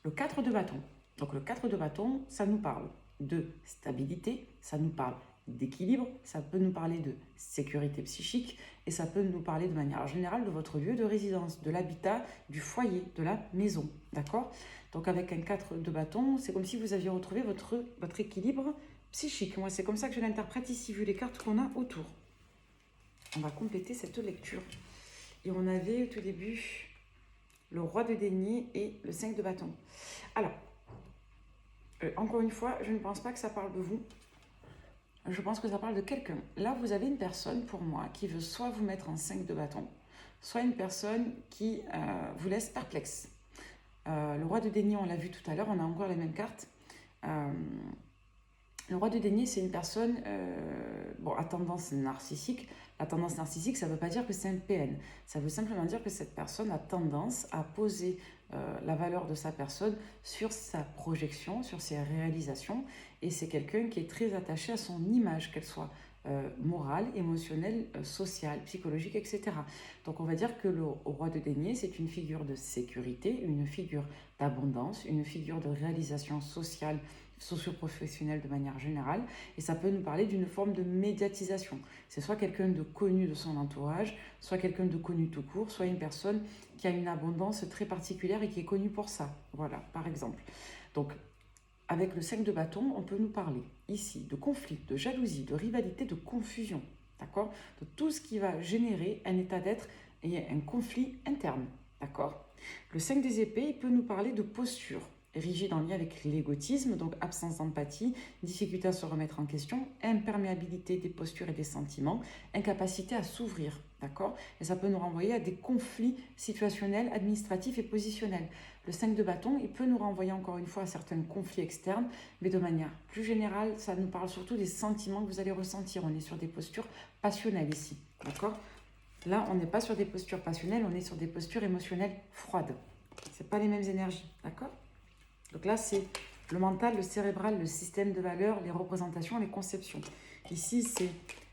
le 4 de bâton. Donc le 4 de bâton, ça nous parle de stabilité, ça nous parle d'équilibre, ça peut nous parler de sécurité psychique et ça peut nous parler de manière générale de votre lieu de résidence, de l'habitat, du foyer, de la maison. D'accord ? Donc avec un 4 de bâton, c'est comme si vous aviez retrouvé votre équilibre psychique. Moi, c'est comme ça que je l'interprète ici, vu les cartes qu'on a autour. On va compléter cette lecture. Et on avait au tout début le roi de denier et le 5 de bâton. Alors, encore une fois, je ne pense pas que ça parle de vous. Je pense que ça parle de quelqu'un. Là, vous avez une personne, pour moi, qui veut soit vous mettre en 5 de bâton, soit une personne qui vous laisse perplexe. Le roi de denier, on l'a vu tout à l'heure, on a encore les mêmes cartes. Le roi de denier, c'est une personne à tendance narcissique. La tendance narcissique, ça ne veut pas dire que c'est un PN. Ça veut simplement dire que cette personne a tendance à poser la valeur de sa personne sur sa projection, sur ses réalisations. Et c'est quelqu'un qui est très attaché à son image, qu'elle soit morale, émotionnelle, sociale, psychologique, etc. Donc on va dire que le roi de denier, c'est une figure de sécurité, une figure d'abondance, une figure de réalisation sociale, socio-professionnelle de manière générale, et ça peut nous parler d'une forme de médiatisation. C'est soit quelqu'un de connu de son entourage, soit quelqu'un de connu tout court, soit une personne qui a une abondance très particulière et qui est connue pour ça. Voilà, par exemple. Donc, avec le 5 de bâton, on peut nous parler ici de conflit, de jalousie, de rivalité, de confusion, d'accord? De tout ce qui va générer un état d'être et un conflit interne, d'accord? Le 5 des épées, il peut nous parler de posture, rigide en lien avec l'égotisme, donc absence d'empathie, difficulté à se remettre en question, imperméabilité des postures et des sentiments, incapacité à s'ouvrir, d'accord? Et ça peut nous renvoyer à des conflits situationnels, administratifs et positionnels. Le 5 de bâton, il peut nous renvoyer encore une fois à certains conflits externes, mais de manière plus générale, ça nous parle surtout des sentiments que vous allez ressentir. On est sur des postures passionnelles ici, d'accord? Là, on n'est pas sur des postures passionnelles, on est sur des postures émotionnelles froides. Ce n'est pas les mêmes énergies, d'accord? Donc là, c'est le mental, le cérébral, le système de valeurs, les représentations, les conceptions. Ici, c'est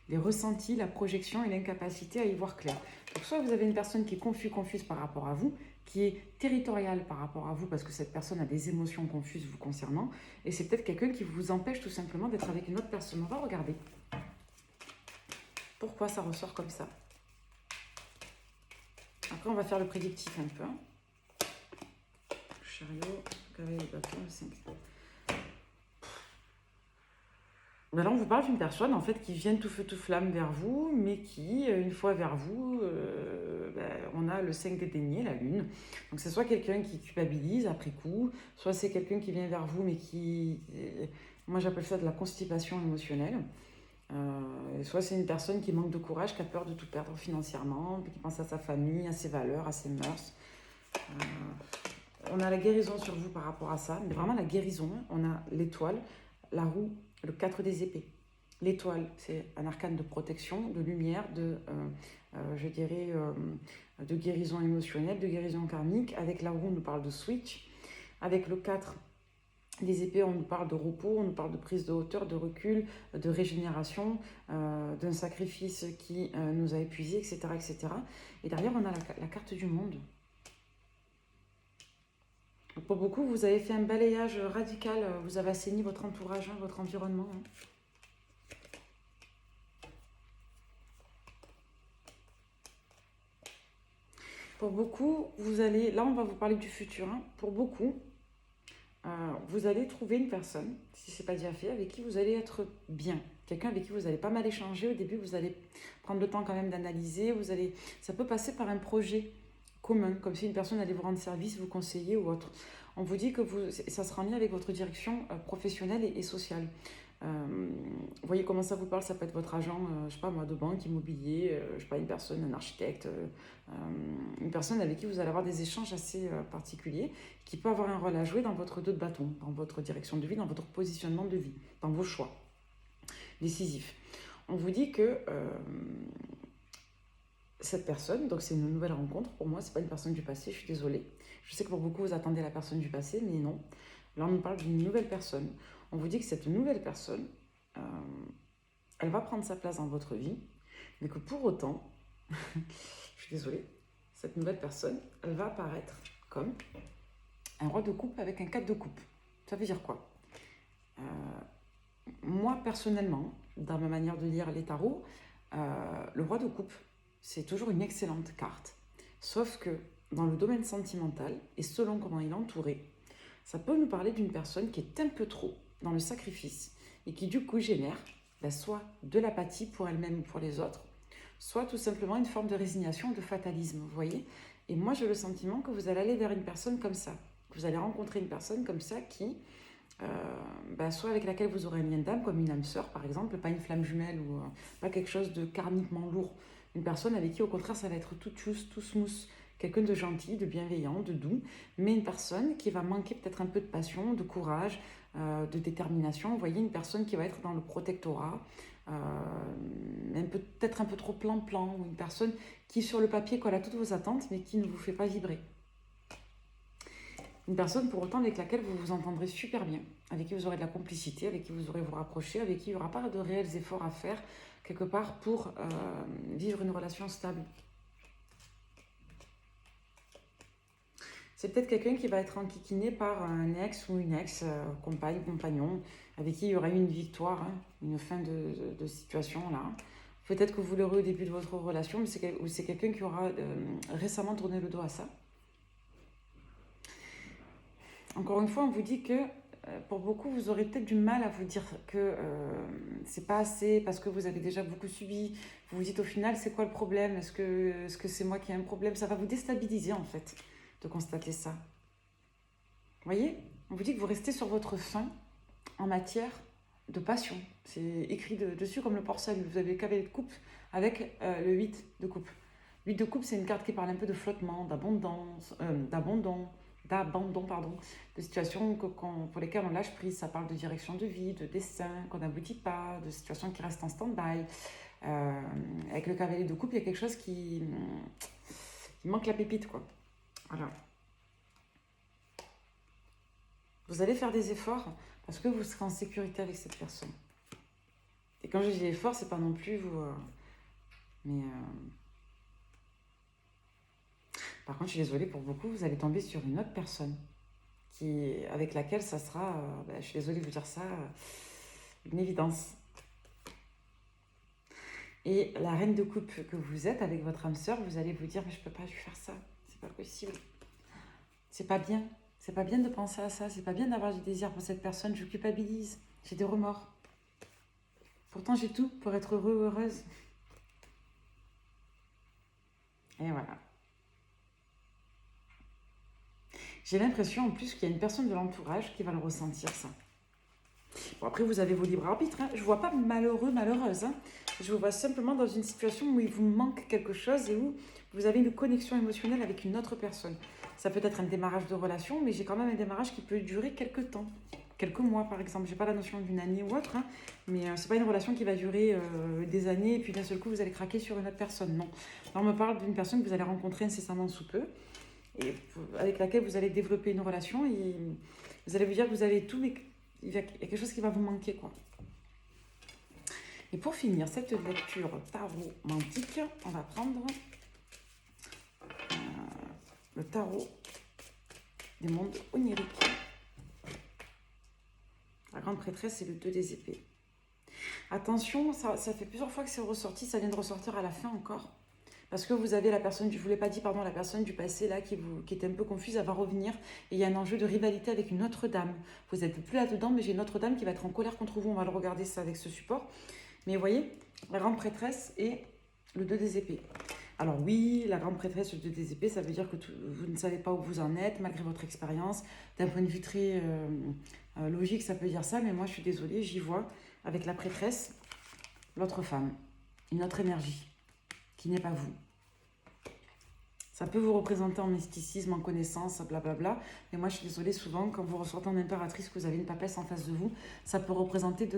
les ressentis, la projection et l'incapacité à y voir clair. Donc soit vous avez une personne qui est confuse par rapport à vous, qui est territoriale par rapport à vous parce que cette personne a des émotions confuses vous concernant, et c'est peut-être quelqu'un qui vous empêche tout simplement d'être avec une autre personne. On va regarder pourquoi ça ressort comme ça. Après, on va faire le prédictif un peu. Chariot, cavalier de bâton, le 5. Ben là, on vous parle d'une personne en fait qui vient tout feu tout flamme vers vous, mais qui, une fois vers vous, on a le 5 des deniers, la lune. Donc c'est soit quelqu'un qui culpabilise après coup, soit c'est quelqu'un qui vient vers vous, mais qui, moi j'appelle ça de la constipation émotionnelle. Soit c'est une personne qui manque de courage, qui a peur de tout perdre financièrement, qui pense à sa famille, à ses valeurs, à ses mœurs. On a la guérison sur vous par rapport à ça, mais vraiment la guérison. On a l'étoile, la roue, le 4 des épées. L'étoile, c'est un arcane de protection, de lumière, je dirais, de guérison émotionnelle, de guérison karmique. Avec la roue, on nous parle de switch. Avec le 4 des épées, on nous parle de repos, on nous parle de prise de hauteur, de recul, de régénération, d'un sacrifice qui nous a épuisés, etc., etc. Et derrière, on a la carte du monde. Pour beaucoup, vous avez fait un balayage radical, vous avez assaini votre entourage, votre environnement. Pour beaucoup, vous allez, là on va vous parler du futur, pour beaucoup, vous allez trouver une personne, si ce n'est pas déjà fait, avec qui vous allez être bien. Quelqu'un avec qui vous allez pas mal échanger. Au début, vous allez prendre le temps quand même d'analyser. Ça peut passer par un projet commun, comme si une personne allait vous rendre service, vous conseiller ou autre. On vous dit que ça sera en lien avec votre direction professionnelle et sociale. Vous voyez comment ça vous parle, ça peut être votre agent, je ne sais pas moi, de banque, immobilier, je ne sais pas, une personne, un architecte, une personne avec qui vous allez avoir des échanges assez particuliers, qui peut avoir un rôle à jouer dans votre dos de bâton, dans votre direction de vie, dans votre positionnement de vie, dans vos choix décisifs. On vous dit que cette personne, donc c'est une nouvelle rencontre pour moi, c'est pas une personne du passé, je suis désolée. Je sais que pour beaucoup vous attendez la personne du passé, mais non. Là on nous parle d'une nouvelle personne. On vous dit que cette nouvelle personne, elle va prendre sa place dans votre vie, mais que pour autant, je suis désolée, cette nouvelle personne, elle va apparaître comme un roi de coupe avec un 4 de coupe. Ça veut dire quoi? Moi, personnellement, dans ma manière de lire les tarots, le roi de coupe, c'est toujours une excellente carte. Sauf que dans le domaine sentimental, et selon comment il est entouré, ça peut nous parler d'une personne qui est un peu trop dans le sacrifice et qui du coup génère soit de l'apathie pour elle-même ou pour les autres, soit tout simplement une forme de résignation, de fatalisme, vous voyez. Et moi, j'ai le sentiment que vous allez aller vers une personne comme ça, que vous allez rencontrer une personne comme ça qui, soit avec laquelle vous aurez un lien d'âme, comme une âme sœur par exemple, pas une flamme jumelle ou pas quelque chose de karmiquement lourd. Une personne avec qui au contraire ça va être tout juste, tout smooth, quelqu'un de gentil, de bienveillant, de doux, mais une personne qui va manquer peut-être un peu de passion, de courage, de détermination. Vous voyez, une personne qui va être dans le protectorat, peut-être un peu trop plan-plan, ou une personne qui sur le papier colle à toutes vos attentes, mais qui ne vous fait pas vibrer. Une personne pour autant avec laquelle vous vous entendrez super bien, avec qui vous aurez de la complicité, avec qui vous aurez vous rapprocher, avec qui il n'y aura pas de réels efforts à faire quelque part pour vivre une relation stable. C'est peut-être quelqu'un qui va être enquiquiné par un ex ou une ex, compagne, compagnon, avec qui il y aura eu une victoire, une fin de situation là. Peut-être que vous l'aurez au début de votre relation, mais c'est quelqu'un qui aura récemment tourné le dos à ça. Encore une fois, on vous dit que pour beaucoup, vous aurez peut-être du mal à vous dire que c'est pas assez parce que vous avez déjà beaucoup subi. Vous vous dites au final, c'est quoi le problème? Est-ce que c'est moi qui ai un problème? Ça va vous déstabiliser en fait de constater ça. Vous voyez? On vous dit que vous restez sur votre faim en matière de passion. C'est écrit dessus comme le port-salut. Vous avez le cavalier de coupe avec le 8 de coupe. 8 de coupe, c'est une carte qui parle un peu de flottement, d'abondance, d'abandon, pardon, de situations pour lesquelles on lâche prise. Ça parle de direction de vie, de destin, qu'on n'aboutit pas, de situations qui restent en stand-by. Avec le cavalier de coupe, il y a quelque chose qui manque la pépite, quoi. Voilà. Vous allez faire des efforts parce que vous serez en sécurité avec cette personne. Et quand je dis effort, c'est pas non plus vous... Par contre, je suis désolée pour beaucoup, vous allez tomber sur une autre personne avec laquelle ça sera, je suis désolée de vous dire ça, une évidence. Et la reine de coupe que vous êtes avec votre âme sœur, vous allez vous dire, mais je peux pas lui faire ça, c'est pas possible. C'est pas bien. C'est pas bien de penser à ça, c'est pas bien d'avoir du désir pour cette personne, je culpabilise, j'ai des remords. Pourtant, j'ai tout pour être heureux ou heureuse. Et voilà. J'ai l'impression en plus qu'il y a une personne de l'entourage qui va le ressentir, ça. Bon, après, vous avez vos libres arbitres. Hein. Je ne vois pas malheureux, malheureuse. Hein. Je vous vois simplement dans une situation où il vous manque quelque chose et où vous avez une connexion émotionnelle avec une autre personne. Ça peut être un démarrage de relation, mais j'ai quand même un démarrage qui peut durer quelques temps. Quelques mois, par exemple. Je n'ai pas la notion d'une année ou autre, hein, mais ce n'est pas une relation qui va durer des années et puis d'un seul coup, vous allez craquer sur une autre personne. Non. Là, on me parle d'une personne que vous allez rencontrer incessamment sous peu et avec laquelle vous allez développer une relation et vous allez vous dire que vous avez tout, mais il y a quelque chose qui va vous manquer, quoi. Et pour finir cette lecture tarot mantique, on va prendre le tarot des mondes oniriques. La grande prêtresse et le 2 des épées. Attention, ça fait plusieurs fois que c'est ressorti, ça vient de ressortir à la fin encore. Parce que vous avez la personne, je ne vous l'ai pas dit, pardon, la personne du passé là qui était un peu confuse, elle va revenir. Et il y a un enjeu de rivalité avec une autre dame. Vous n'êtes plus là-dedans, mais j'ai une autre dame qui va être en colère contre vous. On va le regarder ça avec ce support. Mais vous voyez, la grande prêtresse et le 2 des épées. Alors oui, la grande prêtresse et le 2 des épées, ça veut dire que vous ne savez pas où vous en êtes, malgré votre expérience. D'un point de vue très logique, ça peut dire ça, mais moi je suis désolée, j'y vois avec la prêtresse, l'autre femme, une autre énergie qui n'est pas vous. Ça peut vous représenter en mysticisme, en connaissance, blablabla. Mais moi, je suis désolée, souvent, quand vous ressortez en impératrice, que vous avez une papesse en face de vous, ça peut représenter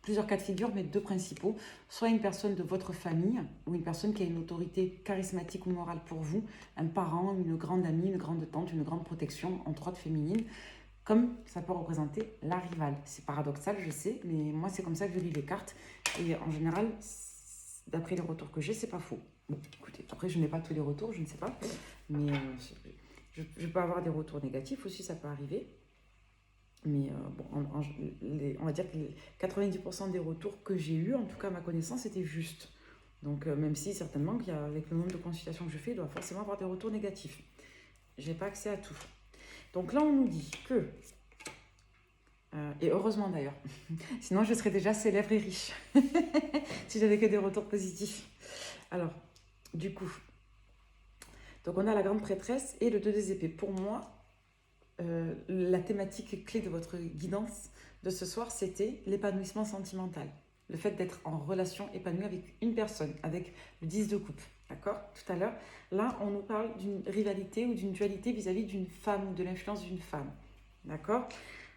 plusieurs cas de figure, mais deux principaux. Soit une personne de votre famille, ou une personne qui a une autorité charismatique ou morale pour vous, un parent, une grande amie, une grande tante, une grande protection, entre autres féminine, comme ça peut représenter la rivale. C'est paradoxal, je sais, mais moi, c'est comme ça que je lis les cartes. Et en général, d'après les retours que j'ai, c'est pas faux. Bon, écoutez, après, je n'ai pas tous les retours, je ne sais pas. Mais je peux avoir des retours négatifs aussi, ça peut arriver. Mais bon, on va dire que les 90% des retours que j'ai eus, en tout cas à ma connaissance, étaient justes. Donc, même si certainement, avec le nombre de consultations que je fais, il doit forcément avoir des retours négatifs. Je n'ai pas accès à tout. Donc là, on nous dit que... et heureusement d'ailleurs, sinon je serais déjà célèbre et riche, si j'avais que des retours positifs. Alors, du coup, donc on a la grande prêtresse et le 2 des épées. Pour moi, la thématique clé de votre guidance de ce soir, c'était l'épanouissement sentimental. Le fait d'être en relation épanouie avec une personne, avec le 10 de coupe. D'accord? Tout à l'heure, là, on nous parle d'une rivalité ou d'une dualité vis-à-vis d'une femme ou de l'influence d'une femme. D'accord?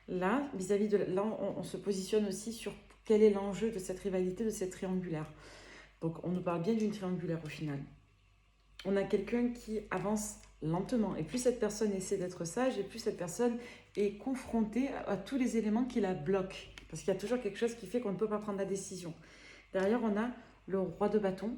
Là, vis-à-vis de... Là, on se positionne aussi sur quel est l'enjeu de cette rivalité, de cette triangulaire. Donc, on nous parle bien d'une triangulaire au final. On a quelqu'un qui avance lentement. Et plus cette personne essaie d'être sage, et plus cette personne est confrontée à tous les éléments qui la bloquent. Parce qu'il y a toujours quelque chose qui fait qu'on ne peut pas prendre la décision. Derrière, on a le roi de bâton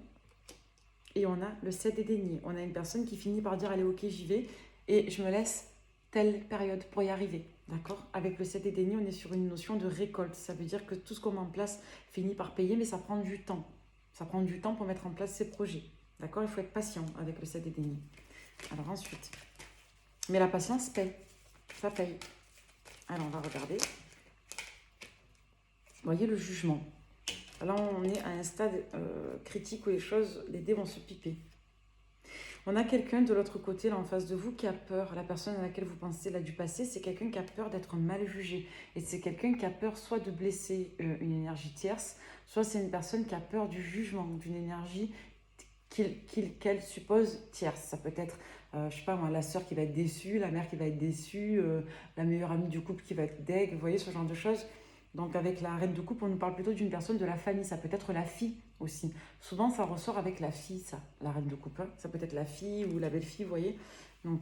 et on a le 7 des deniers. On a une personne qui finit par dire « Allez, ok, j'y vais et je me laisse telle période pour y arriver. » D'accord? Avec le 7 des deniers, on est sur une notion de récolte. Ça veut dire que tout ce qu'on met en place finit par payer, mais ça prend du temps. Ça prend du temps pour mettre en place ces projets. D'accord? Il faut être patient avec le 7 des deniers. Alors ensuite, mais la patience paye. Ça paye. Alors, on va regarder. Vous voyez le jugement. Là, on est à un stade critique où les dés vont se piper. On a quelqu'un de l'autre côté, là, en face de vous, qui a peur. La personne à laquelle vous pensez, là, du passé, c'est quelqu'un qui a peur d'être mal jugé. Et c'est quelqu'un qui a peur soit de blesser une énergie tierce, soit c'est une personne qui a peur du jugement, d'une énergie qu'elle suppose tierce. Ça peut être, je sais pas moi, la sœur qui va être déçue, la mère qui va être déçue, la meilleure amie du couple qui va être deg, vous voyez, ce genre de choses. Donc avec la reine de coupe, on nous parle plutôt d'une personne de la famille. Ça peut être la fille aussi. Souvent, ça ressort avec la fille, ça, la reine de coupe. Hein. Ça peut être la fille ou la belle-fille, vous voyez. Donc,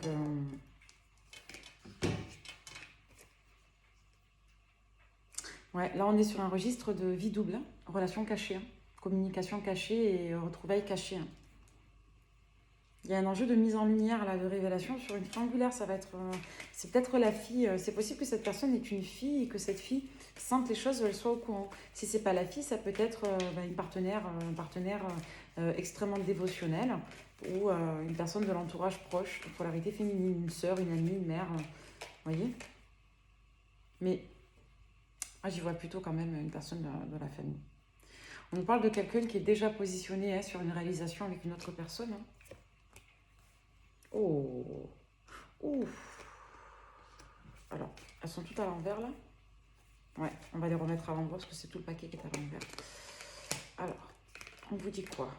ouais, là, on est sur un registre de vie double, hein. Relation cachée, hein. Communication cachée et retrouvailles cachées. Hein. Il y a un enjeu de mise en lumière, là, de révélation sur une triangulaire. Ça va être, c'est peut-être la fille. C'est possible que cette personne est une fille et que cette fille sente les choses, elle soit au courant. Si c'est pas la fille, ça peut être un partenaire extrêmement dévotionnel ou une personne de l'entourage proche, de polarité féminine, une sœur, une amie, une mère. Vous voyez. Mais j'y vois plutôt quand même une personne de la famille. On nous parle de quelqu'un qui est déjà positionné sur une réalisation avec une autre personne. Hein. Oh, ouf. Alors, elles sont toutes à l'envers là. Ouais, on va les remettre à l'endroit parce que c'est tout le paquet qui est à l'envers. Alors, on vous dit quoi?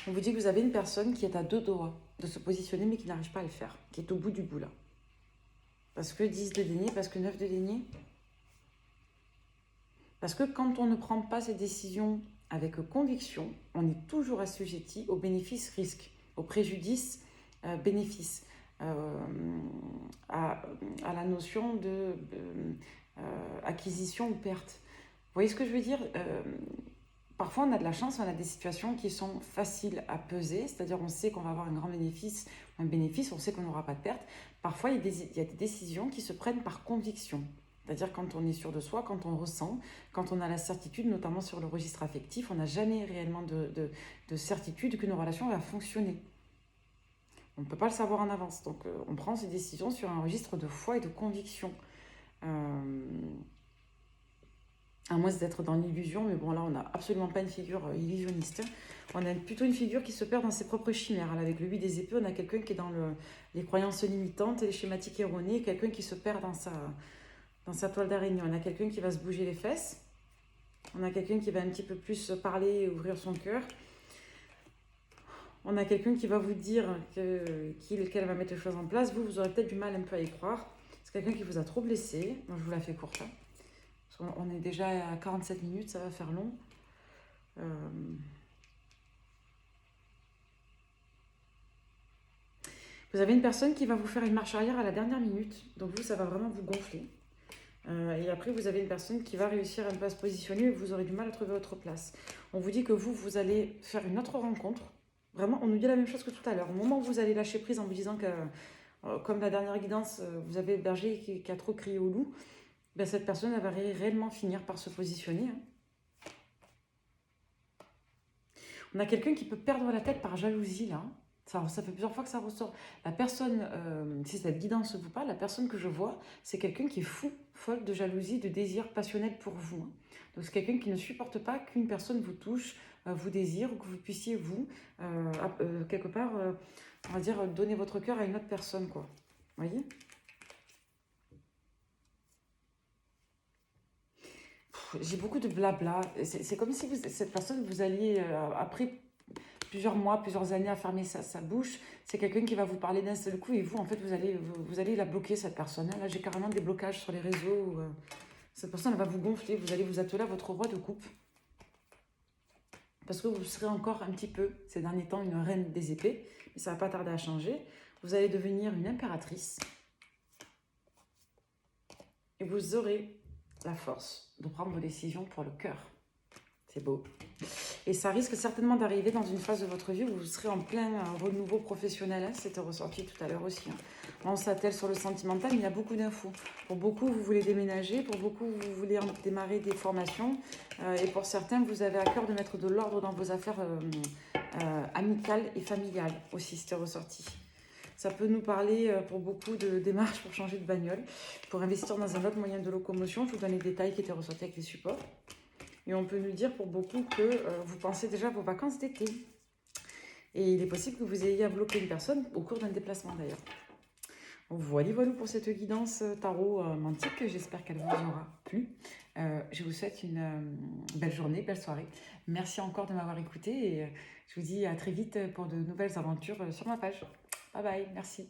On vous dit que vous avez une personne qui est à deux doigts de se positionner mais qui n'arrive pas à le faire, qui est au bout du bout là. Parce que 10 de denier, parce que 9 de denier. Parce que quand on ne prend pas ces décisions avec conviction, on est toujours assujetti au bénéfice-risque, au préjudice-bénéfice, à la notion de acquisition ou perte. Vous voyez ce que je veux dire? Parfois, on a de la chance, on a des situations qui sont faciles à peser, c'est-à-dire on sait qu'on va avoir un grand bénéfice, on sait qu'on n'aura pas de perte. Parfois, il y a des décisions qui se prennent par conviction. C'est-à-dire quand on est sûr de soi, quand on ressent, quand on a la certitude, notamment sur le registre affectif, on n'a jamais réellement de certitude que nos relations vont fonctionner. On ne peut pas le savoir en avance. Donc on prend ces décisions sur un registre de foi et de conviction. À moins d'être dans l'illusion, mais bon là on n'a absolument pas une figure illusionniste. On a plutôt une figure qui se perd dans ses propres chimères. Là, avec le 8 des épées, on a quelqu'un qui est dans les croyances limitantes et les schématiques erronées, quelqu'un qui se perd dans sa toile d'araignée. On a quelqu'un qui va se bouger les fesses. On a quelqu'un qui va un petit peu plus parler et ouvrir son cœur. On a quelqu'un qui va vous dire qu'elle va mettre les choses en place. Vous aurez peut-être du mal un peu à y croire. C'est quelqu'un qui vous a trop blessé. Moi, je vous la fais courte. Hein. On est déjà à 47 minutes, ça va faire long. Vous avez une personne qui va vous faire une marche arrière à la dernière minute. Donc vous, ça va vraiment vous gonfler. Et après, vous avez une personne qui va réussir un peu à se positionner et vous aurez du mal à trouver votre place. On vous dit que vous allez faire une autre rencontre. Vraiment, on nous dit la même chose que tout à l'heure. Au moment où vous allez lâcher prise en vous disant que, comme la dernière guidance, vous avez le berger qui a trop crié au loup, ben cette personne elle va réellement finir par se positionner. Hein. On a quelqu'un qui peut perdre la tête par jalousie, là. Ça fait plusieurs fois que ça ressort. La personne, si cette guidance vous parle, la personne que je vois, c'est quelqu'un qui est fou, folle de jalousie, de désir passionnel pour vous. Hein. Donc c'est quelqu'un qui ne supporte pas qu'une personne vous touche, vous désire, ou que vous puissiez, vous, quelque part, on va dire, donner votre cœur à une autre personne, quoi. Vous voyez ? J'ai beaucoup de blabla. C'est comme si cette personne, vous alliez, après plusieurs mois, plusieurs années à fermer sa bouche, c'est quelqu'un qui va vous parler d'un seul coup et vous, en fait, vous allez la bloquer, cette personne. Là, j'ai carrément des blocages sur les réseaux. Où, cette personne, elle va vous gonfler. Vous allez vous atteler à votre roi de coupe. Parce que vous serez encore un petit peu, ces derniers temps, une reine des épées. Mais ça ne va pas tarder à changer. Vous allez devenir une impératrice. Et vous aurez la force de prendre vos décisions pour le cœur. C'est beau. Et ça risque certainement d'arriver dans une phase de votre vie où vous serez en plein renouveau professionnel. Hein, c'était ressorti tout à l'heure aussi. Hein. On s'attelle sur le sentimental, mais il y a beaucoup d'infos. Pour beaucoup, vous voulez déménager. Pour beaucoup, vous voulez démarrer des formations. Et pour certains, vous avez à cœur de mettre de l'ordre dans vos affaires amicales et familiales aussi. C'était ressorti. Ça peut nous parler pour beaucoup de démarches pour changer de bagnole, pour investir dans un autre moyen de locomotion. Je vous donne les détails qui étaient ressortis avec les supports. Et on peut nous dire pour beaucoup que vous pensez déjà à vos vacances d'été. Et il est possible que vous ayez à bloquer une personne au cours d'un déplacement d'ailleurs. Voilà pour cette guidance tarot mantique. J'espère qu'elle vous aura plu. Je vous souhaite une belle journée, belle soirée. Merci encore de m'avoir écouté et je vous dis à très vite pour de nouvelles aventures sur ma page. Bye bye, merci.